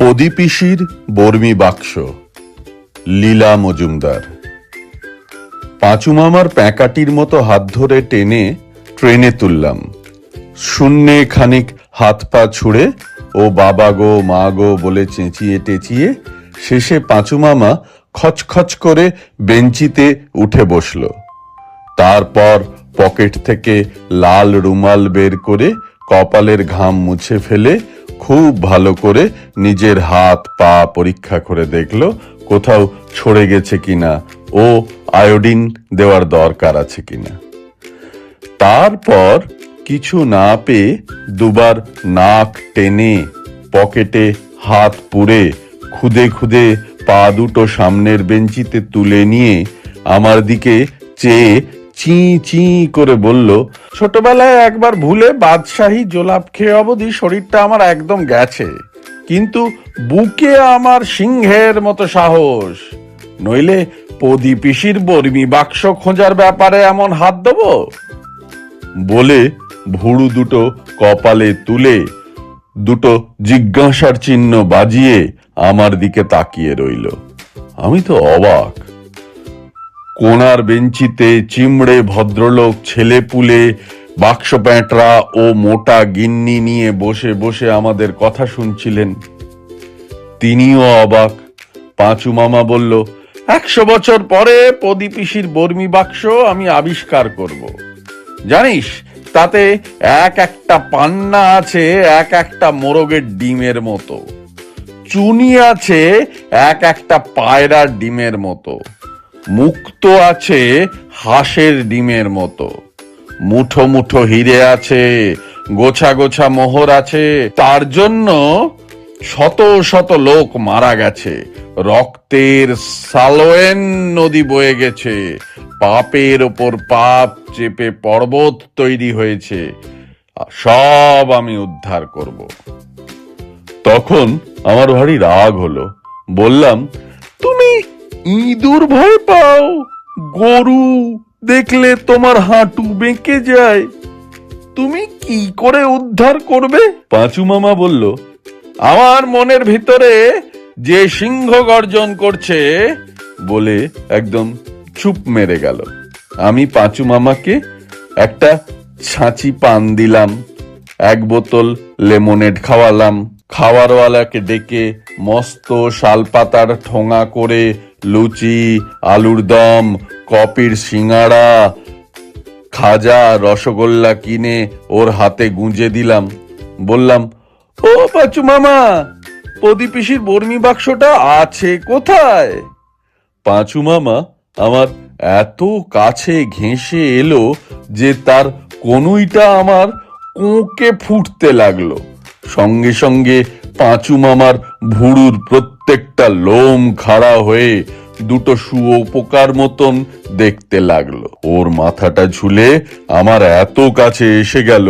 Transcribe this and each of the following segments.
পদি পিসির বর্মি বাক্স, লীলা মজুমদার। পাঁচু মামার প্যাঁকাটির মতো হাত ধরে টেনে ট্রেনে তুললাম। শূন্যে খানিক হাত পা ছুড়ে ও বাবা গো মা গো বলে চেঁচিয়ে টেঁচিয়ে শেষে পাঁচু মামা খচখচ করে বেঞ্চিতে উঠে বসল। তারপর পকেট থেকে লাল রুমাল বের করে কপালের ঘাম মুছে ফেলে খুব ভালো করে নিজের হাত পা পরীক্ষা করে দেখল কোথাও ছড়ে গেছে কিনা ও আয়োডিন দেওয়ার দরকার আছে কিনা। তারপর কিছু না পেয়ে দুবার নাক টেনে পকেটে হাত পুরে খুদে খুদে পা দুটো সামনের বেঞ্চিতে তুলে নিয়ে আমার দিকে চেয়ে চি চি করে বলল, ছোটবেলায় একবার ভুলে বাদশাহী জোলাপ খেয়ে অবধি শরীরটা আমার একদম গেছে, কিন্তু বুকে আমার সিংহের মতো সাহস, নইলে পদি পিসির বর্মি বাক্স খোঁজার ব্যাপারে এমন হাত দেব। বলে ভুরু দুটো কপালে তুলে দুটো জিজ্ঞাসার চিহ্ন বাজিয়ে আমার দিকে তাকিয়ে রইল। আমি তো অবাক। কোনার বেঞ্চিতে চিমড়ে ভদ্রলোক ছেলে পুলে বাক্স প্যাঁটরা ও মোটা গিন্নি নিয়ে বসে বসে আমাদের কথা শুনছিলেন। তিনিও অবাক। পাঁচু মামা বলল, 100 বছর পরে পদি পিসির বর্মি বাক্স আমি আবিষ্কার করব। জানিস, তাতে এক একটা পান্না আছে এক একটা মোরগের ডিমের মতো, চুনি আছে এক একটা পায়রার ডিমের মতো, মুক্ত আছে হাঁসের ডিমের মতো, মুঠো মুঠো হিরে আছে, গোছা গোছা মোহর আছে। তার জন্য শত শত লোক মারা গেছে, রক্তের সালোয়েন নদী বয়ে গেছে, পাপের ওপর পাপ চেপে পর্বত তৈরি হয়েছে, সব আমি উদ্ধার করব। তখন আমার ভারী রাগ হলো। বললাম, তুমি ইঁদুর ভয় পাও? গরু দেখলে তোমার হাঁটু বেঁকে যায়, তুমি কি করে উদ্ধার করবে? পাঁচু মামা বলল, আমার মনের ভিতরে যে সিংহ গর্জন করছে, বলে একদম চুপ মেরে গেল। আমি পাঁচু মামাকে একটা ছাঁচি পান দিলাম, 1 বোতল লেমনেড খাওয়ালাম, খাওয়ারওয়ালাকে ডেকে মস্ত শালপাতার ঠোঙা করে লুচি, আলুর দম, কপির সিঙ্গাড়া, খাজা, রসগোল্লা কিনে ওর হাতে গুঁজে দিলাম। বললাম, ও পাঁচু মামা, পদি পিসির বর্মি বাক্সটা আছে কোথায়? পাঁচু মামা আমার এত কাছে ঘেঁষে এলো যে তার কনুইটা আমার কোঁকে ফুটতে লাগলো। সঙ্গে সঙ্গে পাঁচু মামার ভুরুর প্রত্যেকটা লোম খাড়া হয়ে দুটো শুয়োপোকার মতন দেখতে লাগলো। ওর মাথাটা ঝুলে আমার এত কাছে এসে গেল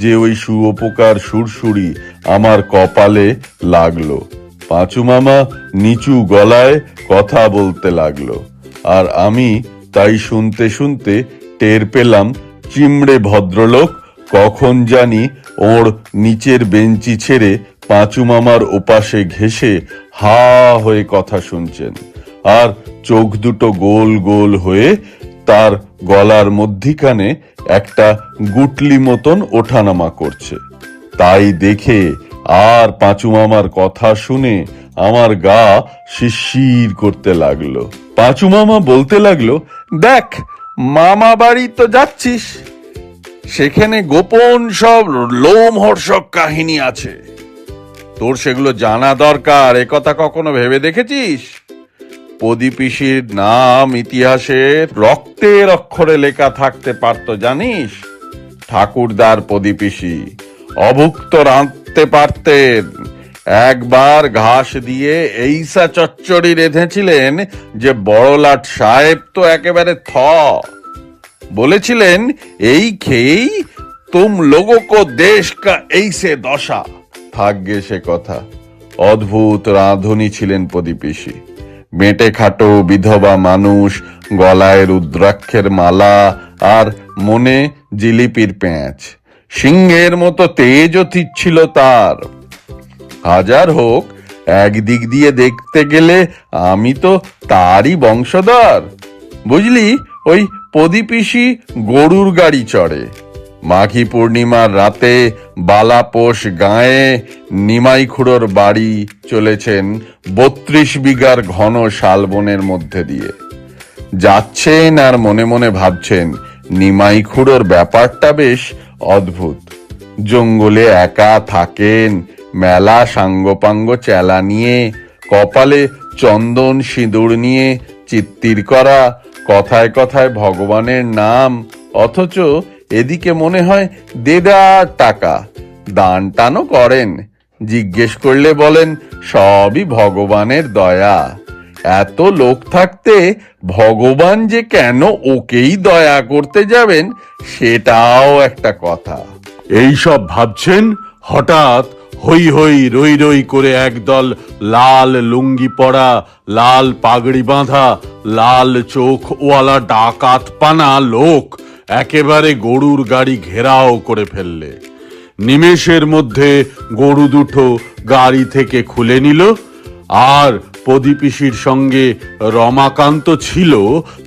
যে ওই শুয়োপোকার সুরসুরি আমার কপালে লাগলো। পাঁচু মামা নিচু গলায় কথা বলতে লাগলো, আর আমি তাই শুনতে শুনতে টের পেলাম চিমড়ে ভদ্রলোক কখন জানি ওর নিচের বেঞ্চি ছেড়ে পাঁচু মামার ওপাশে ঘেঁষে হা হয়ে কথা শুনছেন, আর চোখ দুটো গোল গোল হয়ে তার গলার মধ্যিখানে একটা গুটলি মতন ওঠানামা করছে। তাই দেখে আর পাঁচু মামার কথা শুনে আমার গা শিরশির করতে লাগলো। পাঁচু মামা বলতে লাগলো, দেখ, মামা বাড়ি তো যাচ্ছিস, সেখানে গোপন সব লোমহর্ষক কাহিনী আছে, তোর সেগুলো জানা দরকার। একথা কখনো ভেবে দেখেছিস? পদি পিসির নাম ইতিহাসে রক্তের অক্ষরে লেখা থাকতে পারত, জানিস? ঠাকুরদার পদি পিসি অভুক্ত রাঁধতে পারতেন। একবার ঘাস দিয়ে এইসা চচ্চড়ি রেঁধেছিলেন যে বড়লাট সাহেব তো একেবারে বলেছিলেন, এই খেয়েই তুম লোগো কো দেশ কা এইসে দশা। ভাগ্যে সে কথা। অদ্ভুত রাঁধুনি ছিলেন পদি পিসি। বেঁটে খাটো বিধবা মানুষ, গলায় রুদ্রাক্ষের মালা আর মনে জিলিপির প্যাঁচ, সিংহের মতো তেজ ছিল তার। হাজার হোক, একদিক দিয়ে দেখতে গেলে আমি তো তারই বংশধর। বুঝলি, ওই প্রদীপিসি গরুর গাড়ি চড়ে। মাঘী পূর্ণিমার রাতে বালাপোষ গাঁয়ে নিমাই খুড়োর বাড়ি চলেছেন 32 বিঘার ঘন শালবনের মধ্যে দিয়ে। যাচ্ছেন আর মনে মনে ভাবছেন, নিমাই খুড়োর ব্যাপারটা বেশ অদ্ভুত। জঙ্গলে একা থাকেন, মেলা সাঙ্গপাঙ্গ চেলা নিয়ে, কপালে চন্দন সিঁদুর নিয়ে চিত্তির করা, কথায় কথায় ভগবানের নাম, অথচ এদিকে মনে হয় দেদার টাকা। দান টানও করেন, জিজ্ঞেস করলে বলেন সবই ভগবানের দয়া। এত লোক থাকতে ভগবান যে কেন ওকেই দয়া করতে যাবেন সেটাও একটা কথা। এই সব ভাবছেন, হঠাৎ হই হই রই রই করে একদল লাল লুঙ্গি পরা, লাল পাগড়ি বাঁধা, লাল চোখওয়ালা ডাকাত পানা লোক একেবারে গরুর গাড়ি ঘেরাও করে ফেললে। নিমেষের মধ্যে গরু দুটো গাড়ি থেকে খুলে নিল, আর প্রদীপিসির সঙ্গে রমাকান্ত ছিল,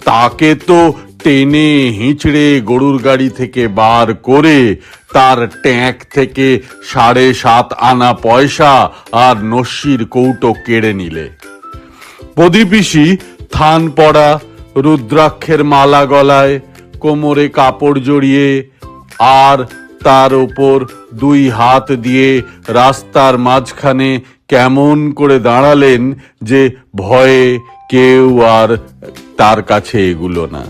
তাকে তো টেনে হিঁচড়ে গরুর গাড়ি থেকে বার করে তার ট্যাঙ্ক থেকে 7.5 আনা পয়সা আর নস্যির কৌটো কেড়ে নিলে। প্রদীপিসি থান পড়া, রুদ্রাক্ষের মালা গলায়, কোমরে কাপড় জড়িয়ে, আর তার ওপর 2 হাত দিয়ে রাস্তার মাঝখানে কেমন করে দাঁড়ালেন যে ভয়ে কেউ আর তার কাছে এগুলো না।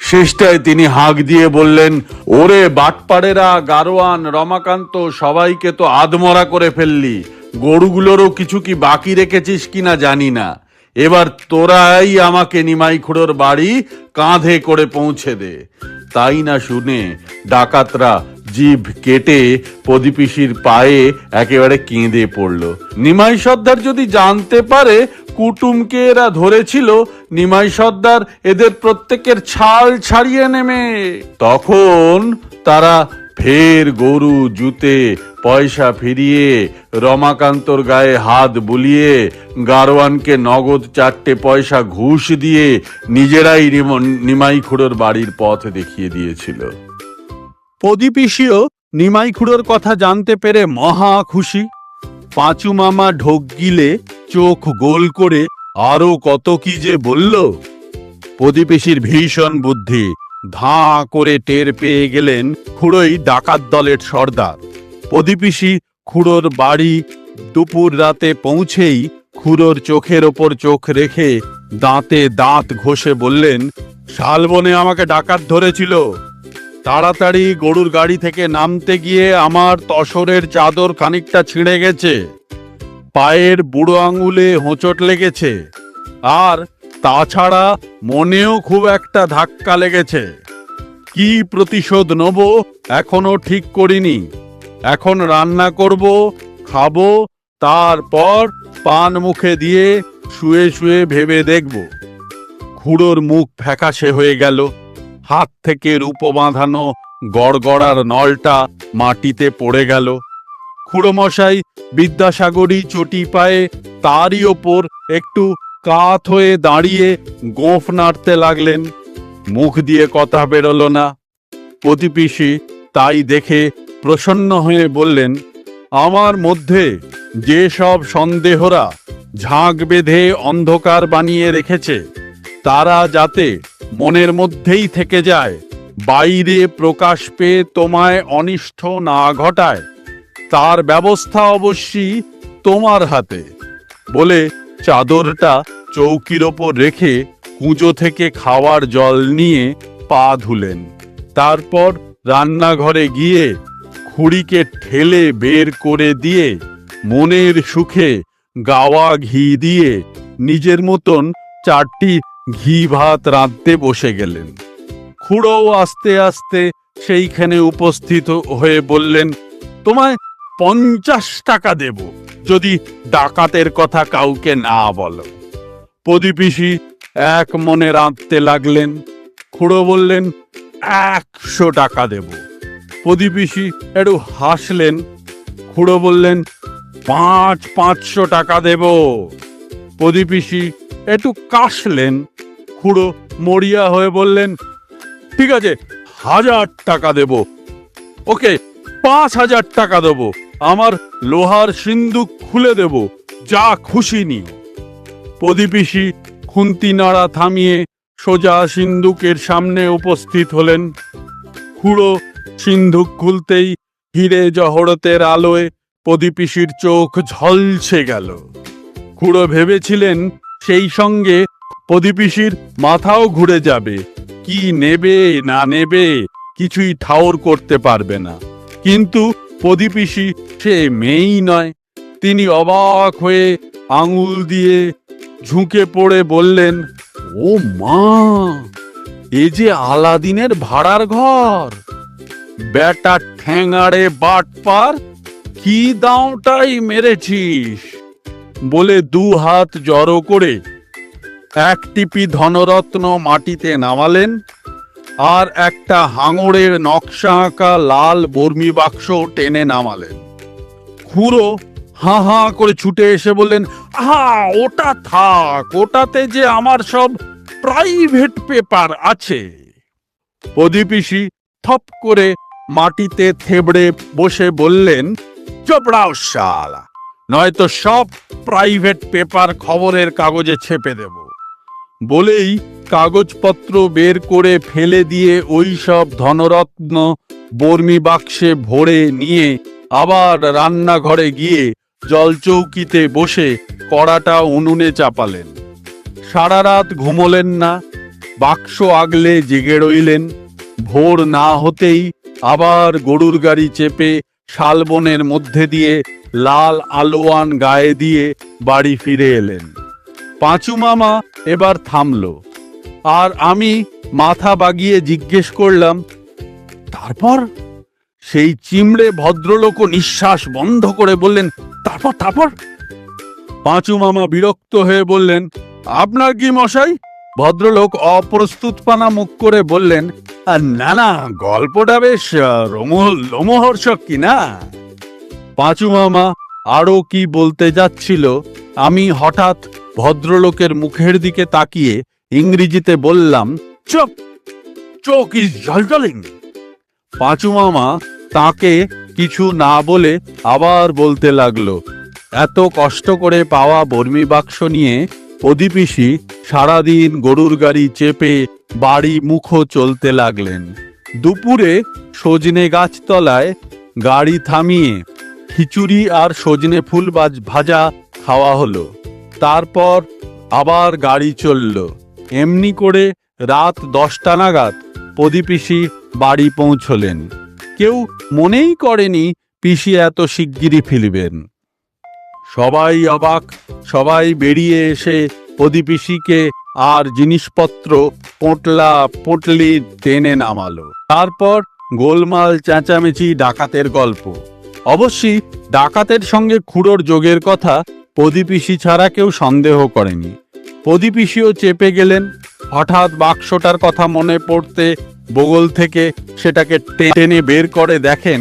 শেষটায় তিনি হাঁক দিয়ে বললেন, ওরে বাটপাড়েরা, গারোয়ান, রমাকান্ত, সবাইকে তো আধমরা করে ফেললি। গরুগুলোরও কিছু কি বাকি রেখেছিস কিনা জানি না। এবার তোরাই আমাকে নিমাই খুড়োর বাড়ি কাঁধে করে পৌঁছে দে। তাই না শুনে ডাকাতরা জিভ কেটে প্রদীপিসির পায়ে একেবারে কেঁদে পড়ল। নিমাই সর্দার যদি জানতে পারে কুটুমকে এরা ধরেছিল, নিমাই সর্দার এদের প্রত্যেকের ছাল ছাড়িয়ে নেমে। তখন তারা ফের গরু জুতে পয়সা ফিরিয়ে, রমাকান্তর গায়ে হাত বুলিয়ে, গারোয়ানকে নগদ 4টে পয়সা ঘুষ দিয়ে নিজেরাই নিমাই খুড়োর বাড়ির পথ দেখিয়ে দিয়েছিল। প্রদীপিসিও নিমাই খুড়োর কথা জানতে পেরে মহা খুশি। পাঁচু মামা ঢোক গিলে চোখ গোল করে আরো কত কি যে বলল। প্রদীপিসির ভীষণ বুদ্ধি, ধাঁ করে টের পেয়ে গেলেন খুড়োই ডাকাত দলের সর্দার। প্রদীপিসি খুড়োর বাড়ি দুপুর রাতে পৌঁছেই খুড়োর চোখের ওপর চোখ রেখে দাঁতে দাঁত ঘষে বললেন, শালবনে আমাকে ডাকাত ধরেছিল। তাড়াতাড়ি গরুর গাড়ি থেকে নামতে গিয়ে আমার তসরের চাদর খানিকটা ছিঁড়ে গেছে, পায়ের বুড়ো আঙুলে হোঁচট লেগেছে, আর তাছাড়া মনেও খুব একটা ধাক্কা লেগেছে। কি প্রতিশোধ নেব এখনো ঠিক করিনি। এখন রান্না করব, খাবো, তারপর পান মুখে দিয়ে শুয়ে শুয়ে ভেবে দেখব। খুড়োর মুখ ফ্যাকাশে হয়ে গেল, হাত থেকে রূপো বাঁধানো গড়গড়ার নলটা মাটিতে পড়ে গেল। খুড়োমশাই বিদ্যাসাগরী চটি পায়ে তারই ওপর একটু কাত হয়ে দাঁড়িয়ে গোঁফ নাড়তে লাগলেন। মুখ দিয়ে কথা বেরোলো না। প্রদীপিসি তাই দেখে প্রসন্ন হয়ে বললেন, আমার মধ্যে যে সব সন্দেহরা ঝাঁক বেঁধে অন্ধকার বানিয়ে রেখেছে, তারা যাতে মনের মধ্যেই থেকে যায়, বাইরে প্রকাশ পেয়ে তোমায় অনিষ্ট না ঘটায়, তার ব্যবস্থা অবশ্যই তোমার হাতে। বলে চাদরটা চৌকির ওপর রেখে কুঁজো থেকে খাওয়ার জল নিয়ে পা ধুলেন। তারপর রান্নাঘরে গিয়ে খুড়িকে ঠেলে বের করে দিয়ে মনের সুখে গাওয়া ঘি দিয়ে নিজের মতন 4টি ঘি ভাত রাঁধতে বসে গেলেন। খুড়োও আস্তে আস্তে সেইখানে উপস্থিত হয়ে বললেন, তোমায় 50 টাকা দেব যদি ডাকাতের কথা কাউকে না বলো। প্রদীপিসি এক মনে রাঁধতে লাগলেন। খুড়ো বললেন, 100 টাকা দেব। প্রদীপিসি একটু হাসলেন। খুড়ো বললেন, 500 টাকা দেব। প্রদীপিসি একটু কাশলেন। খুড়ো মরিয়া হয়ে বললেন, ঠিক আছে, 1000 টাকা দেব। ওকে, 5000 টাকা দেব। আমার লোহার সিন্দুক খুলে দেব, যা খুশি নিও। প্রদীপিসি খুন্তি নাড়া থামিয়ে সোজা সিন্দুকের সামনে উপস্থিত হলেন। খুড়ো সিন্ধুক খুলতেই হিরে জহরতের আলোয় প্রদীপিসির চোখ ঝলসে গেল। খুড়ো ভেবেছিলেন সেই সঙ্গে প্রদীপিসির মাথাও ঘুরে যাবে, কি নেবে না নেবে কিছুই ঠাউর করতে পারবে না। কিন্তু প্রদীপিসি সে মেয়েই নয়। তিনি অবাক হয়ে আঙুল দিয়ে ঝুঁকে পড়ে বললেন, ও মা, এ যে আলাদিনের ভাড়ার ঘর। বেটা ঠ্যাঙাড়ে বাটপার, কি দাওটাই মেরেছিস। বলে 2 হাত জড়ো করে এক টিপি ধনরত্ন মাটিতে নামালেন, আর একটা হাঙরের নকশা আঁকা লাল বর্মি বাক্স টেনে নামালেন। খুড়ো হাঁ হাঁ করে ছুটে এসে বললেন, ওটা থাক, ওটাতে যে আমার সব প্রাইভেট পেপার আছে। প্রদীপিসি থপ করে মাটিতে থেবড়ে বসে বললেন, চোপড়াও শালা, নয়তো সব প্রাইভেট পেপার খবরের কাগজে ছেপে দেব। বলেই কাগজপত্র বের করে ফেলে দিয়ে ওই সব ধনরত্ন বর্মি বাক্সে ভরে নিয়ে আবার রান্নাঘরে গিয়ে জলচৌকিতে বসে কড়াটা উনুনে চাপালেন। সারা রাত ঘুমোলেন না, বাক্স আগলে জেগে রইলেন। ভোর না হতেই আবার গরুর গাড়ি চেপে শালবনের মধ্যে দিয়ে লাল আলোয়ান গায়ে দিয়ে বাড়ি ফিরে এলেন। পাঁচু মামা এবার থামল, আর আমি মাথা বাগিয়ে জিজ্ঞেস করলাম, তারপর? সেই চিমড়ে ভদ্রলোক নিঃশ্বাস বন্ধ করে বললেন, তারপর তারপর? পাঁচু মামা বিরক্ত হয়ে বললেন, আপনার কি মশাই? ভদ্রলোক অপ্রস্তুতপানা মুখ করে বললেন, না না, গল্পটা বেশ লোমহর্ষক কি না। পাঁচু মামা আরো কি বলতে যাচ্ছিল, আমি হঠাৎ ভদ্রলোকের মুখের দিকে তাকিয়ে ইংরেজিতে বললাম, চুপ, চোখ ইজ জ্বলজ্বলিং। পাঁচু মামা তাকে কিছু না বলে আবার বলতে লাগলো, এত কষ্ট করে পাওয়া বর্মি বাক্স নিয়ে প্রদীপিসি সারাদিন গরুর গাড়ি চেপে বাড়ি মুখো চলতে লাগলেন। দুপুরে সজনে গাছতলায় গাড়ি থামিয়ে খিচুড়ি আর সজনে ফুল ভাজা খাওয়া হলো। তারপর আবার গাড়ি চলল। এমনি করে রাত 10টা নাগাদ প্রদীপিসি বাড়ি পৌঁছলেন। কেউ মনেই করেনি পিসি এত শিগগিরই ফিরবেন। সবাই অবাক। সবাই বেরিয়ে এসে প্রদীপিসিকে আর জিনিসপত্র পোটলা পোটলি টেনে নামালো। তারপর গোলমাল, চেঁচামেচি, ডাকাতের গল্প। অবশ্যই ডাকাতের সঙ্গে খুড়োর যোগের কথা প্রদীপিসি ছাড়া কেউ সন্দেহ করেনি। প্রদীপিসিও চেপে গেলেন। হঠাৎ বাক্সটার কথা মনে পড়তে বগল থেকে সেটাকে টেনে বের করে দেখেন,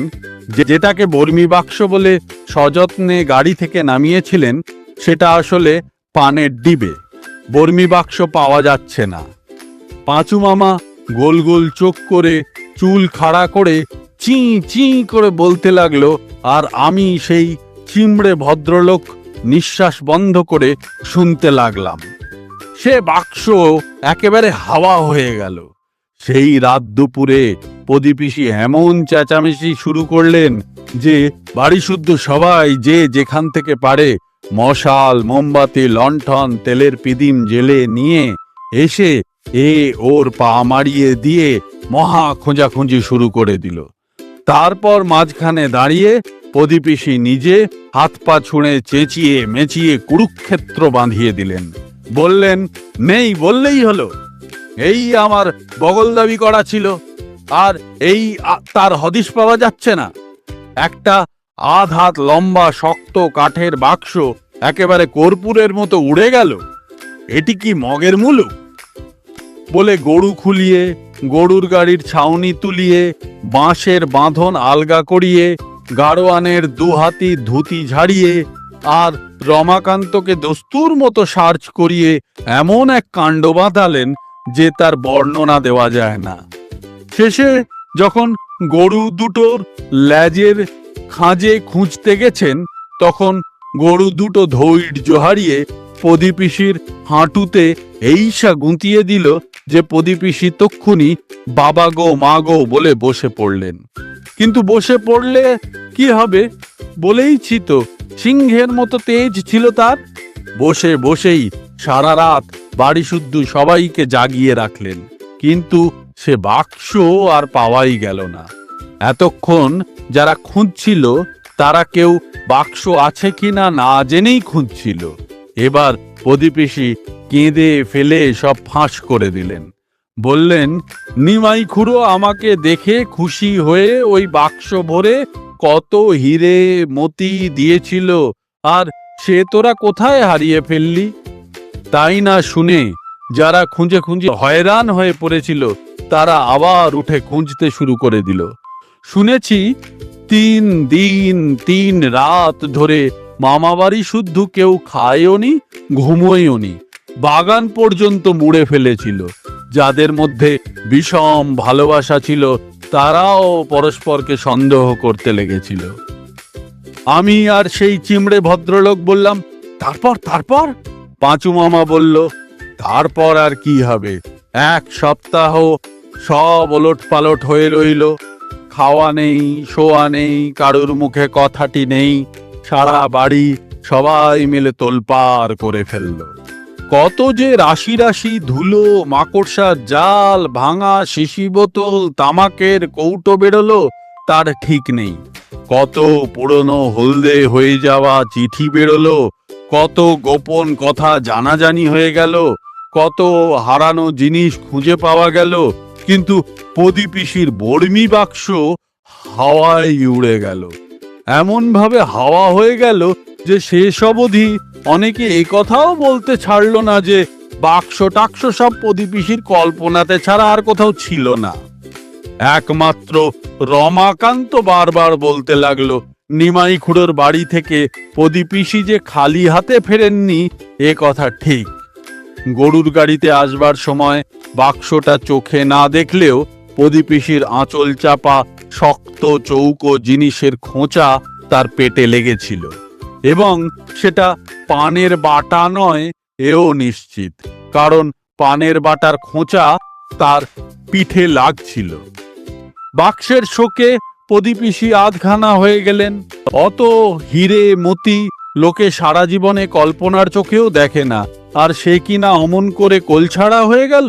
যেটাকে বর্মি বাক্স বলে সযত্নে গাড়ি থেকে নামিয়েছিলেন সেটা আসলে পানের ডিবে। বর্মি বাক্স পাওয়া যাচ্ছে না। পাঁচু মামা গোল গোল চোখ করে চুল খাড়া করে চি চি করে বলতে লাগলো, আর আমি সেই চিমড়ে ভদ্রলোক নিঃশ্বাস বন্ধ করে শুনতে লাগলাম। সে বাক্স একেবারে হাওয়া হয়ে গেল। সেই রাত দুপুরে প্রদীপিসি এমন চেঁচামেচি শুরু করলেন যে বাড়ি শুদ্ধ সবাই যে যেখান থেকে পারে মশাল, মোমবাতি, লণ্ঠন, তেলের পিদিম জেলে নিয়ে এসে ওর পা মারিয়ে দিয়ে মহা খোঁজাখুঁজি শুরু করে দিল। তারপর মাঝখানে দাঁড়িয়ে প্রদীপিসি নিজে হাত পা ছুঁড়ে চেঁচিয়ে মেচিয়ে কুরুক্ষেত্র বাঁধিয়ে দিলেন। বললেন, নেই বললেই হলো, এই আমার বগল দাবি করা ছিল, আর এই তার হদিশ পাওয়া যাচ্ছে না। একটা আধ হাত লম্বা শক্ত কাঠের বাক্স একেবারে কর্পূরের মতো উড়ে গেল। এটি কি মগের মুলুক? বলে গরু খুলিয়ে, গরুর গাড়ির ছাউনি তুলিয়ে, বাঁশের বাঁধন আলগা করিয়ে গাড়োয়ানের দুহাতি ধুতি ঝাড়িয়ে আর রমাকান্তকে দস্তুর মতো সার্চ করিয়ে এমন এক কাণ্ড বাঁধালেন যে তার বর্ণনা দেওয়া যায় না। শেষে যখন গরু দুটোর ল্যাজের খাঁজে খুঁজতে গেছেন, তখন গরু দুটো ধৈর্য হারিয়ে প্রদীপিসির হাঁটুতে এইসা গুঁতিয়ে দিল যে প্রদীপিসি তক্ষুনি বাবা গো মা গো বলে বসে পড়লেন। কিন্তু বসে পড়লে কি হবে, বলেইছি তো, সিংহের মতো তেজ ছিল তার। বসে বসেই সারা রাত বাড়ি শুদ্ধ সবাইকে জাগিয়ে রাখলেন, কিন্তু সে বাক্স আর পাওয়াই গেল না। এতক্ষণ যারা খুঁজছিল তারা কেউ বাক্স আছে কিনা না জেনেই খুঁজছিল। এবার প্রদীপিসি কেঁদে ফেলে সব ফাঁস করে দিলেন। বললেন, নিমাই খুড়ো আমাকে দেখে খুশি হয়ে ওই বাক্স ভরে কত হিরে মতি দিয়েছিল, আর সে তোরা কোথায় হারিয়ে ফেললি? তাই না শুনে যারা খুঁজে খুঁজে হয়রান হয়ে পড়েছিল তারা আবার উঠে খুঁজতে শুরু করে দিল। শুনেছি 3 দিন 3 রাত ধরে মামাবাড়ি শুদ্ধ কেউ খায়ওনি, ঘুমোয়ওনি, বাগান পর্যন্ত মুড়ে ফেলেছিল। যাদের মধ্যে বিষম ভালোবাসা ছিল তারাও পরস্পরকে সন্দেহ করতে লেগেছিল। আমি আর সেই চিমড়ে ভদ্রলোক বললাম, তারপর তারপর? পাঁচু মামা বলল, তারপর আর কি হবে, 1 সপ্তাহ সব ওলট পালট হয়ে রইল। খাওয়া নেই, শোয়া নেই, কারুর মুখে কথাটি নেই। সারা বাড়ি সবাই মিলে তোলপাড় করে ফেলল। কত যে রাশি রাশি ধুলো, মাকড়সার জাল, ভাঙা শিশি বোতল, তামাকের কৌটো বেরোলো তার ঠিক নেই। কত পুরনো হলদে হয়ে যাওয়া চিঠি বেরোলো, কত গোপন কথা জানাজানি হয়ে গেল, কত হারানো জিনিস খুঁজে পাওয়া গেল। কিন্তু প্রদীপিসির বর্মি বাক্স হাওয়ায় উড়ে গেল। এমন ভাবে হাওয়া হয়ে গেল যে শেষ অবধি অনেকে এই কথাও বলতে ছাড়লো না যে বাক্স টাক্স সব প্রদীপিসির কল্পনাতে ছাড়া আর কোথাও ছিল না। একমাত্র রমাকান্ত বারবার বলতে লাগলো, নিমাই খুড়োর বাড়ি থেকে প্রদীপিসি যে খালি হাতে ফেরেননি এ কথা ঠিক। গরুর গাড়িতে আসবার সময় বাক্সটা চোখে না দেখলেও প্রদীপিসির আঁচল চাপা শক্ত চৌকো জিনিসের খোঁচা তার পেটে লেগেছিল, এবং সেটা পানের বাটা নয় এও নিশ্চিত, কারণ পানের বাটার খোঁচা তার পিঠে লাগছিল। বাক্সের শোকে প্রদীপিসি আধখানা হয়ে গেলেন। অত হিরে মতি লোকে সারা জীবনে কল্পনার চোখেও দেখে না, আর সে কিনা অমন করে কোলছাড়া হয়ে গেল।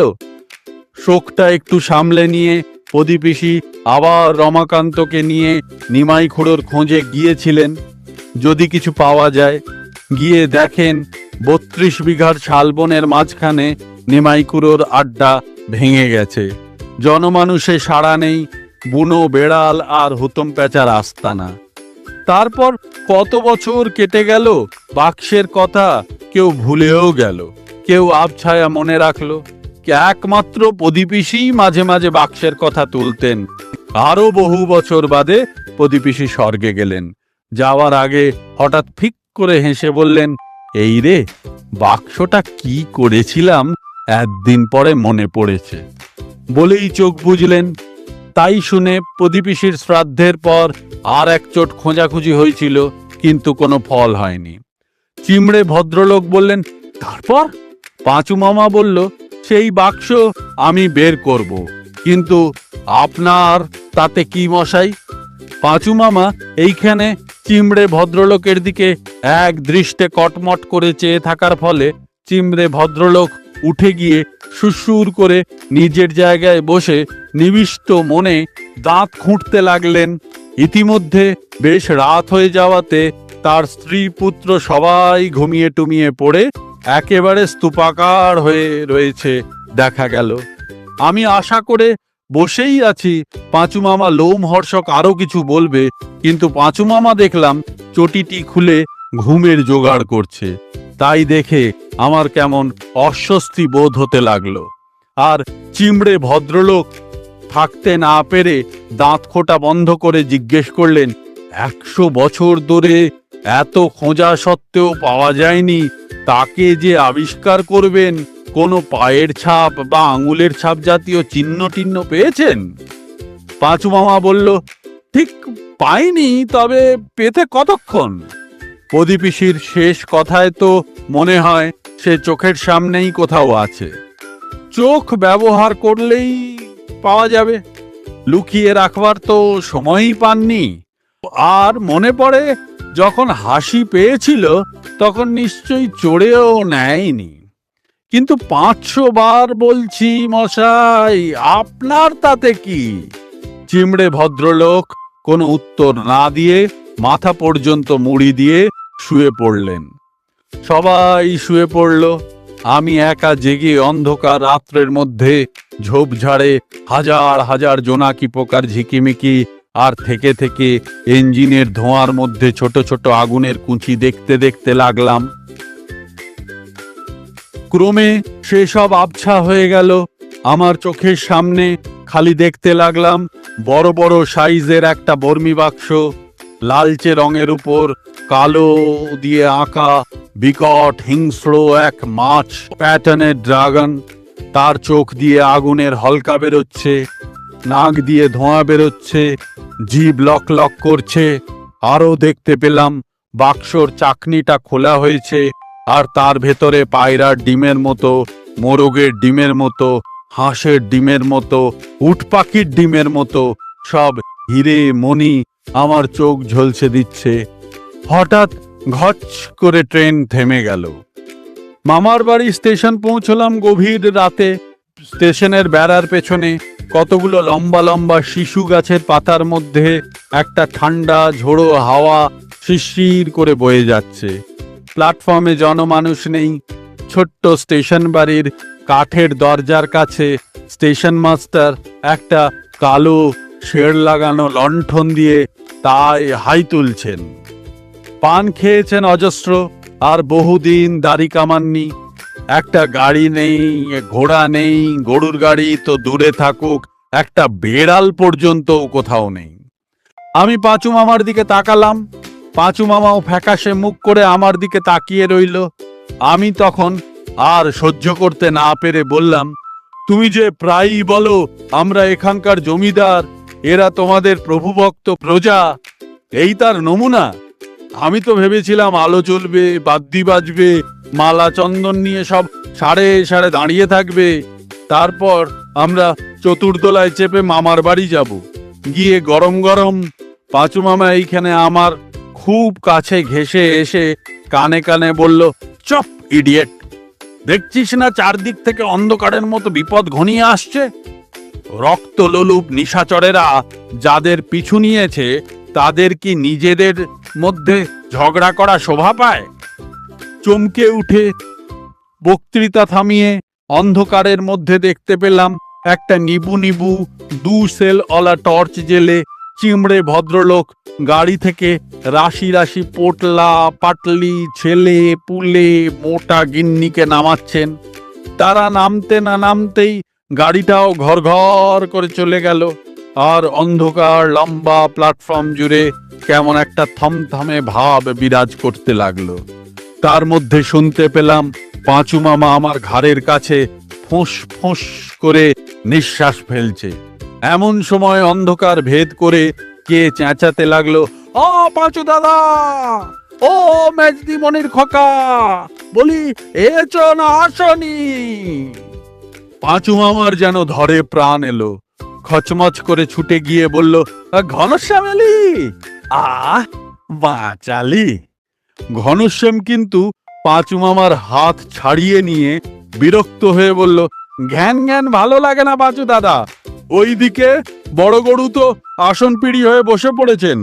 শোকটা একটু সামলে নিয়ে প্রদীপিসি আবার রমাকান্তকে নিয়ে নিমাই খুড়োর খোঁজে গিয়েছিলেন, যদি কিছু পাওয়া যায়। গিয়ে দেখেন 32 বিঘার শালবনের মাঝখানে নিমাই খুড়োর আড্ডা ভেঙে গেছে। জনমানুষে সাড়া নেই, বুনো বেড়াল আর হুতম পেঁচার আস্তানা। তারপর কত বছর কেটে গেল, বাক্সের কথা কেউ ভুলেও গেল, কেউ আবছায়া মনে রাখলো। একমাত্র প্রদীপিসি মাঝে মাঝে বাক্সের কথা তুলতেন। আরো বহু বছর বাদে প্রদীপিসি স্বর্গে গেলেন। যাওয়ার আগে হঠাৎ ফিক করে হেসে বললেন, এই রে, বাক্সটা কি করেছিলাম একদিন পরে মনে পড়েছে, বলেই চোখ বুঝলেন। তাই শুনে প্রদীপিসির শ্রাদ্ধের পর আর এক চোট খোঁজাখুঁজি হয়েছিল, কিন্তু কোনো ফল হয়নি। চিমড়ে ভদ্রলোক বললেন, তারপর? পাঁচু মামা বলল, সেই বাক্স আমি বের করব, কিন্তু আপনার তাতে কি মশাই? পাঁচু মামা এইখানে চিমড়ে ভদ্রলোকের দিকে এক দৃষ্টে কটমট করে চেয়ে থাকার ফলে চিমড়ে ভদ্রলোক উঠে গিয়ে সুসুর করে নিজের জায়গায় বসে নিবিষ্ট মনে দাঁত খুঁটতে লাগলেন। ইতিমধ্যে বেশ রাত হয়ে যাওয়াতে তার স্ত্রী পুত্র সবাই ঘুমিয়ে টুমিয়ে পড়ে একেবারে স্তূপাকার হয়ে রয়েছে দেখা গেল। আমি আশা করে বসেই আছি পাঁচু মামা লোমহর্ষক আরো কিছু বলবে, কিন্তু পাঁচু মামা দেখলাম চটিটি খুলে ঘুমের জোগাড় করছে। তাই দেখে আমার কেমন অস্বস্তি বোধ হতে লাগলো। আর চিমড়ে ভদ্রলোক থাকতে না পেরে দাঁত খোটা বন্ধ করে জিজ্ঞেস করলেন, 100 বছর ধরে এত খোঁজা সত্ত্বেও পাওয়া যায়নি, তাকে যে আবিষ্কার করবেন, কোনো পায়ের ছাপ বা আঙুলের ছাপ জাতীয় চিহ্ন টিহ্ন পেয়েছেন? পাঁচু মামা বলল, ঠিক পাইনি, তবে পেতে কতক্ষণ? প্রদীপিসির শেষ কথায় তো মনে হয় সে চোখের সামনেই কোথাও আছে। চোখ ব্যবহার করলেই পাওয়া যাবে, লুকিয়ে রাখবার তো সময়ই পাননি। আর মনে পড়ে, যখন হাসি পেয়েছিল তখন নিশ্চয়ই চড়েও নেয়নি। কিন্তু 500 বার বলছি মশাই, আপনার তাতে কি? চিমড়ে ভদ্রলোক কোনো উত্তর না দিয়ে মাথা পর্যন্ত মুড়ি দিয়ে শুয়ে পড়লেন। সবাই শুয়ে পড়ল। আমি একা জেগে অন্ধকার রাত্রের মধ্যে ঝোপঝাড়ে হাজার হাজার জোনাকি পোকার ঝিকিমিকি আর থেকে থেকে ইঞ্জিনের ধোঁয়ার মধ্যে ছোট ছোট আগুনের কুঁচি দেখতে দেখতে লাগলাম। ক্রমে সেসব আবছা হয়ে গেল আমার চোখের সামনে। খালি দেখতে লাগলাম বড় বড় সাইজের একটা বর্মি বাক্স, লালচে রঙের উপর কালো দিয়ে আঁকা বিকট হিংস্র এক মাছ প্যাটার্নের ড্রাগন। তার চোখ দিয়ে আগুনের হলকা বেরোচ্ছে, নাক দিয়ে ধোঁয়া বেরোচ্ছে, জিভ লক লক করছে। আরও দেখতে পেলাম বাক্সর চাকনিটা খোলা হয়েছে, আর তার ভেতরে পায়রার ডিমের মতো, মোরগের ডিমের মতো, হাঁসের ডিমের মতো, উট পাখির ডিমের মতো সব হিরে মণি আমার চোখ ঝলসে দিচ্ছে। হঠাৎ ঘচ করে ট্রেন থেমে গেল। মামার বাড়ি স্টেশন পৌঁছলাম গভীর রাতে। স্টেশনের বেড়ার পেছনে কতগুলো লম্বা লম্বা শিশু গাছের পাতার মধ্যে একটা ঠান্ডা ঝোড়ো হাওয়া শিরশির করে বয়ে যাচ্ছে। প্ল্যাটফর্মে জনমানুষ নেই। ছোট্ট স্টেশন বাড়ির কাঠের দরজার কাছে স্টেশন মাস্টার একটা কালো শেড় লাগানো লণ্ঠন দিয়ে তাই হাই তুলছেন। পান খেয়েছেন অজস্র, আর বহুদিন দাড়ি কামাননি। একটা গাড়ি নেই, ঘোড়া নেই, গরুর গাড়ি তো দূরে থাকুক, একটা বেড়াল পর্যন্ত কোথাও নেই। আমি পাঁচু মামার দিকে তাকালাম। পাঁচু মামাও ফ্যাকাশে মুখ করে আমার দিকে তাকিয়ে রইল। আমি তখন আর সহ্য করতে না পেরে বললাম, তুমি যে প্রায়ই বলো আমরা এখানকার জমিদার, এরা তোমাদের প্রভুভক্ত প্রজা, এই তার নমুনা? আমি তো ভেবেছিলাম আলো জ্বলবে, বাদ্যি বাজবে, মালা চন্দন নিয়ে সব সাড়ে সাড়ে দাঁড়িয়ে থাকবে। তারপর আমরা চতুর্দোলায় চেপে মামার বাড়ি যাব, গিয়ে গরম গরম। পাঁচু মামা এইখানে আমার খুব কাছে ঘেঁষে এসে কানে কানে বলল, চপ ইডিয়েট, দেখছিস না চারদিক থেকে অন্ধকারের মতো বিপদ ঘনিয়ে আসছে? রক্তলোলুপ নিশাচরেরা যাদের পিছু নিয়েছে, তাদের কি নিজেদের মধ্যে ঝগড়া করা শোভা পায়? চমকে উঠে বক্তৃতা থামিয়ে অন্ধকারের মধ্যে দেখতে পেলাম একটা নিবু নিবু 2 সেল ওলা টর্চ জেলে চিমড়ে ভদ্রলোক গাড়ি থেকে রাশি রাশি পোটলা পাটলি ছেলে পুলে মোটা গিন্নিকে নামাচ্ছেন। তারা নামতে না নামতেই গাড়িটাও ঘর ঘর করে চলে গেল। আর অন্ধকার লম্বা প্ল্যাটফর্ম জুড়ে কেমন একটা থমথমে ভাব বিরাজ করতে লাগলো। তার মধ্যে শুনতে পেলাম পাঁচু মামা আমার ঘাড়ের কাছে ফোঁস ফোঁস করে নিঃশ্বাস ফেলছে। এমন সময় অন্ধকার ভেদ করে কে চেঁচাতে লাগলো, ও পাঁচু দাদা, ও মেজদি মনির খোকা, বলি এছো না আসনি? পাঁচু মামার যেন ধরে প্রাণ এলো। খচমচ করে ছুটে গিয়ে বলল, ঘনশ্যাম এলি? বাঁচালি। ঘনশ্যাম কিন্তু পাঁচু মামার হাত ছাড়িয়ে নিয়ে বিরক্ত হয়ে বলল, জ্ঞান জ্ঞান ভালো লাগে না পাঁচু দাদা। ওইদিকে বড় গরু তো আসন পিড়ি হয়ে বসে পড়েছেন।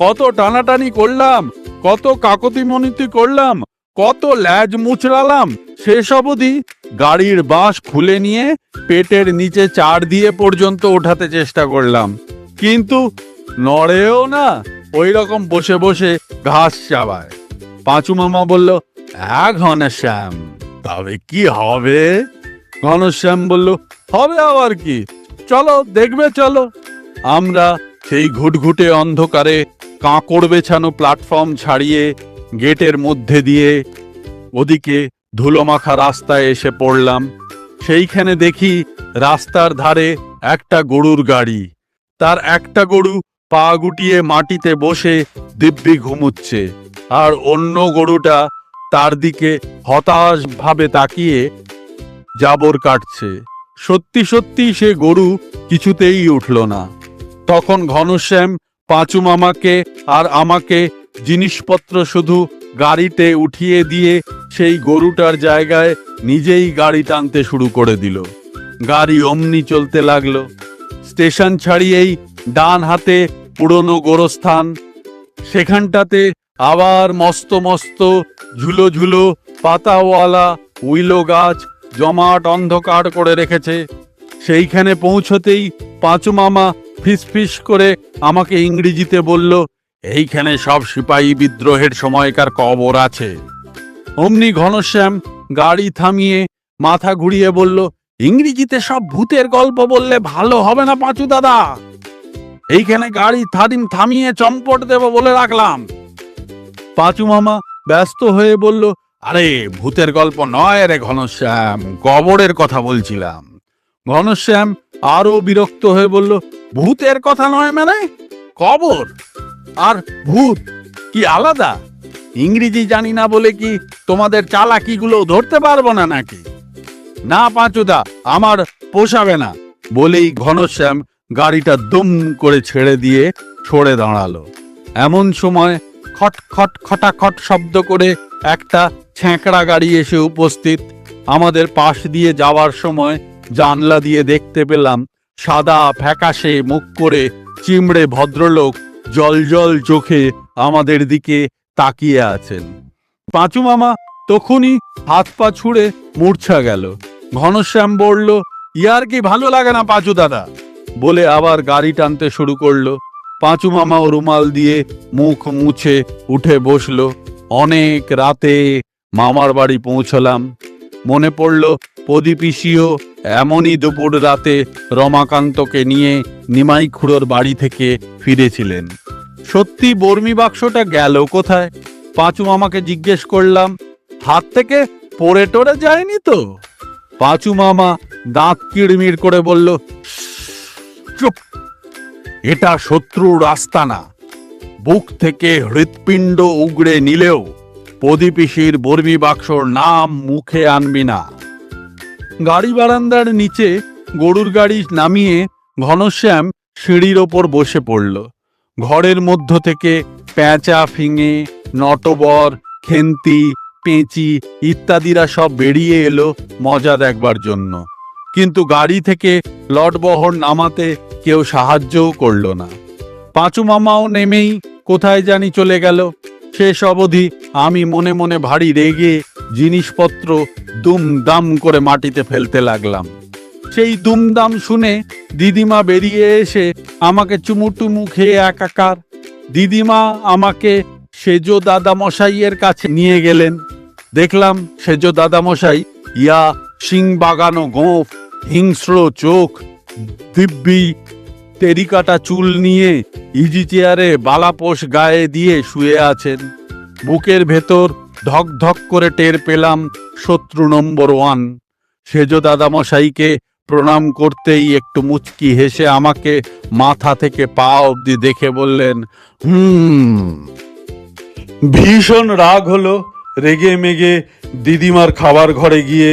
কত টানাটানি করলাম, কত কাকতি মনিতি করলাম, কত ল্যাজ মুচড়ালাম, শেষ অবধি গাড়ির বাঁশ খুলে নিয়ে পেটের নিচে চার দিয়ে পর্যন্ত ওঠাতে চেষ্টা করলাম, কিন্তু নড়েও না, ওই রকম বসে বসে ঘাস চাবায়। পাঁচু মামা বলল, ঘনশ্যাম, তবে কি হবে? ঘনশ্যাম বলল, হবে আবার কি, চলো দেখবে চলো। আমরা সেই ঘুটঘুটে অন্ধকারে কাঁকড় বেছানো প্ল্যাটফর্ম ছাড়িয়ে গেটের মধ্যে দিয়ে ওদিকে ধুলোমাখা রাস্তায় এসে পড়লাম। সেইখানে দেখি রাস্তার ধারে একটা গরুর গাড়ি, তার একটা গরু পা গুটিয়ে মাটিতে বসে দিব্যি ঘুমুচ্ছে, আর অন্য গরুটা তার দিকে হতাশ ভাবে তাকিয়ে জাবর কাটছে। সত্যি সত্যি সে গরু কিছুতেই উঠল না। তখন ঘনশ্যাম পাঁচু মামাকে আর আমাকে জিনিসপত্র শুধু গাড়িতে উঠিয়ে দিয়ে সেই গরুটার জায়গায় নিজেই গাড়ি টানতে শুরু করে দিল। গাড়ি অমনি চলতে লাগলো। স্টেশন ছাড়িয়েই ডান হাতে পুরনো গোরস্থান, সেখানটাতে আবার মস্ত মস্ত ঝুলো ঝুলো পাতাওয়ালা উইলো গাছ জমাট অন্ধকার করে রেখেছে। সেইখানে পৌঁছতেই পাঁচু মামা ফিসফিস করে আমাকে ইংরেজিতে বলল, এইখানে সব সিপাহী বিদ্রোহের সময়কার কবর আছে। অমনি ঘনশ্যাম গাড়ি থামিয়ে মাথা ঘুরিয়ে বলল, ইংরেজিতে সব ভূতের গল্প বললে ভালো হবে না পাঁচু দাদা, এইখানে গাড়ি থামিয়ে চম্পট দেব বলে রাখলাম। পাঁচু মামা ব্যস্ত হয়ে বলল, আরে ভূতের গল্প নয় রে ঘনশ্যাম, কবরের কথা বলছিলাম। ঘনশ্যাম আরো বিরক্ত হয়ে বলল, ভূতের কথা নয় মানে? কবর আর ভূত কি আলাদা? ইংরেজি জানি না বলে কি তোমাদের চালাকিগুলো ধরতে পারবো না নাকি? না পাঁচুদা, আমার পোষাবে না বলেই ঘনশ্যাম গাড়িটা দুম করে ছেড়ে দিয়ে সরে দাঁড়ালো। এমন সময় খট খট খটাখট শব্দ করে একটা ছ্যাঁকড়া গাড়ি এসে উপস্থিত। আমাদের পাশ দিয়ে যাওয়ার সময় জানলা দিয়ে দেখতে পেলাম সাদা ফ্যাকাশে মুখ করে চিমড়ে ভদ্রলোক জলজল চোখে আমাদের দিকে তাকিয়ে আছেন। পাঁচু মামা তখনই হাত পা ছুঁড়ে মূর্ছা গেল। ঘনশ্যাম বলল, ইয়ার কি ভালো লাগে না পাঁচু দাদা, বলে আবার গাড়ি টানতে শুরু করলো। পাঁচু মামাও রুমাল দিয়ে মুখ মুছে উঠে বসলো। অনেক রাতে মামার বাড়ি পৌঁছলাম। মনে পড়ল প্রদীপ পিসিও এমনই দুপুর রাতে রমাকান্তকে নিয়ে নিমাই খুড়োর বাড়ি থেকে ফিরেছিলেন। সত্যি বর্মি বাক্সটা গেল কোথায়? পাঁচু মামাকে জিজ্ঞেস করলাম, হাত থেকে পড়ে টরে যায়নি তো? পাঁচু মামা দাঁত কিড়মিড় করে বলল, চুপ, এটা শত্রুর আস্তানা, বুক থেকে হৃৎপিণ্ড উগড়ে নিলেও প্রদীপ পিসির বর্মি বাক্সর নাম মুখে আনবি না। গাড়ি বারান্দার নিচে গরুর গাড়ি নামিয়ে ঘনশ্যাম সিঁড়ির ওপর বসে পড়ল। ঘরের মধ্য থেকে প্যাঁচা, ফিঙে, নটবর, খেন্তি, পেঁচি ইত্যাদিরা সব বেরিয়ে এলো মজা দেখবার জন্য, কিন্তু গাড়ি থেকে লটবহর নামাতে কেউ সাহায্যও করল না। পাঁচু মামাও নেমেই কোথায় জানি চলে গেল। শেষ অবধি আমি মনে মনে ভারী রেগে জিনিসপত্র দুমদাম করে মাটিতে ফেলতে লাগলাম। সেই দুমদাম শুনে দিদিমা বেরিয়ে এসে আমাকে চুমুটুমু খেয়ে একাকার। দিদিমা আমাকে সেজ দাদামশাইয়ের কাছে নিয়ে গেলেন। দেখলাম সেজ দাদামশাই ইয়া শিং বাগানো গোঁফ, হিংস্র চোখ, দিব্যি টেরিকাটা চুল নিয়ে ইজি চেয়ারে বালাপোষ গায়ে দিয়ে শুয়ে আছেন। বুকের ভেতর ধক ধক করে টের পেলাম শত্রু নম্বর 1। সেজ দাদামশাইকে প্রণাম করতেই একটু মুচকি হেসে আমাকে মাথা থেকে পা অবধি দেখে বললেন, ভীষণ রাগ হলো। রেগে মেগে দিদিমার খাবার ঘরে গিয়ে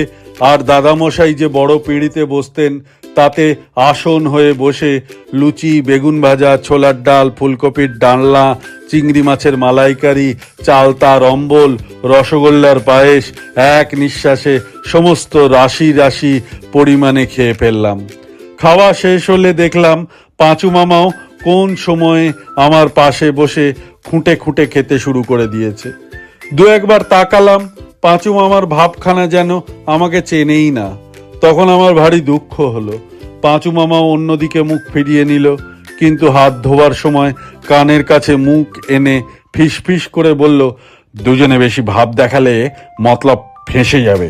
আর দাদামশাই যে বড় পিঁড়িতে বসতেন তাতে আসন হয়ে বসে লুচি, বেগুন ভাজা, ছোলার ডাল, ফুলকপির ডালনা, চিংড়ি মাছের মালাইকারি, চালতার অম্বল, রসগোল্লার পায়েস এক নিঃশ্বাসে সমস্ত রাশি রাশি পরিমাণে খেয়ে ফেললাম। খাওয়া শেষ হলে দেখলাম পাঁচু মামাও কোন সময়ে আমার পাশে বসে খুঁটে খুঁটে খেতে শুরু করে দিয়েছে। দু একবার তাকালাম, পাঁচু মামার ভাবখানা যেন আমাকে চেনেই না। তখন আমার ভারী দুঃখ হলো। পাঁচু মামাও অন্যদিকে মুখ ফিরিয়ে নিল, কিন্তু হাত ধোবার সময় কানের কাছে মুখ এনে ফিস ফিস করে বলল, দুজনে বেশি ভাব দেখালে মতলব ফেঁসে যাবে।